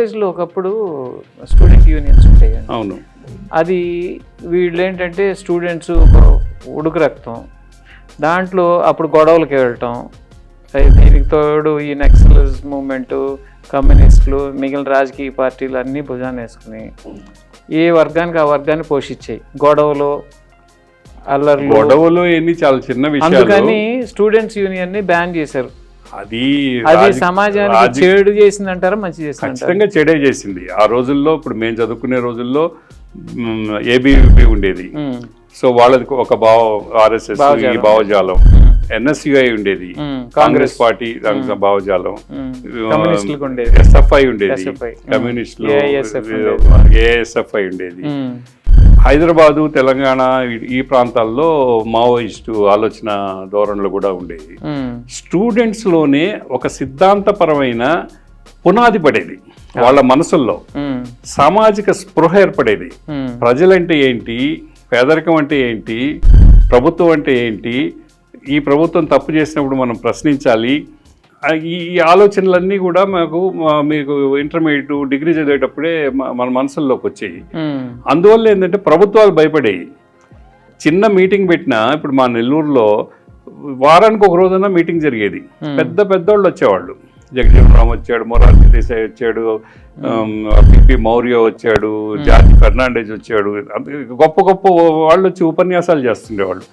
కాలేజ్లో ఒకప్పుడు student unions ఉంటాయి. అవును. అది వీళ్ళు ఏంటంటే స్టూడెంట్స్ ఉడుకు రక్తం, దాంట్లో అప్పుడు గొడవలకి వెళ్ళటం, దీనికి తోడు ఈ నక్సలిజం మూమెంటు, కమ్యూనిస్టులు, మిగిలిన రాజకీయ పార్టీలు అన్నీ భుజాన్ని వేసుకుని ఏ వర్గానికి ఆ వర్గాన్ని పోషించాయి. గొడవలు ఎన్ని చాలా చిన్న విషయాలు. అందుకని స్టూడెంట్స్ యూనియన్ని బ్యాన్ చేశారు. అది సమాజానికి చెడు చేసిందంటారా, మంచి చేసింది? ఖచ్చితంగా చెడే చేసింది. ఆ రోజుల్లో ఇప్పుడు మేము చదువుకునే రోజుల్లో ఏబీవీపీ ఉండేది. సో వాళ్ళది ఒక ఆర్ఎస్ఎస్ ఈ భావజాలం, ఎన్ఎస్యుఐ ఉండేది, కాంగ్రెస్ పార్టీ భావజాలం, ఎస్ఎఫ్ఐ ఉండేది, కమ్యూనిస్టులు ఏఎస్ఎఫ్ఐ ఉండేది. హైదరాబాదు, తెలంగాణ ఈ ప్రాంతాల్లో మావోయిస్టు ఆలోచన ధోరణులు కూడా ఉండేవి. స్టూడెంట్స్లోనే ఒక సిద్ధాంతపరమైన పునాది పడేది వాళ్ళ మనసుల్లో, సామాజిక స్పృహ ఏర్పడేది. ప్రజలంటే ఏంటి, పేదరికం అంటే ఏంటి, ప్రభుత్వం అంటే ఏంటి, ఈ ప్రభుత్వం తప్పు చేసినప్పుడు మనం ప్రశ్నించాలి, ఈ ఆలోచనలన్నీ కూడా మీకు ఇంటర్మీడియట్, డిగ్రీ చదివేటప్పుడే మన మనసుల్లోకి వచ్చాయి. అందువల్ల ఏంటంటే ప్రభుత్వాలు భయపడేవి. చిన్న మీటింగ్ పెట్టినా, ఇప్పుడు మా నెల్లూరులో వారానికి ఒక రోజున మీటింగ్ జరిగేది. పెద్దోళ్ళు వచ్చేవాళ్ళు. జగజీవన్ రామ్ వచ్చాడు, మొరార్జీ దేశాయ్ వచ్చాడు, పిపి మౌర్య వచ్చాడు, జార్జ్ ఫెర్నాండెజ్ వచ్చాడు. గొప్ప వాళ్ళు వచ్చి ఉపన్యాసాలు చేస్తుండేవాళ్ళు.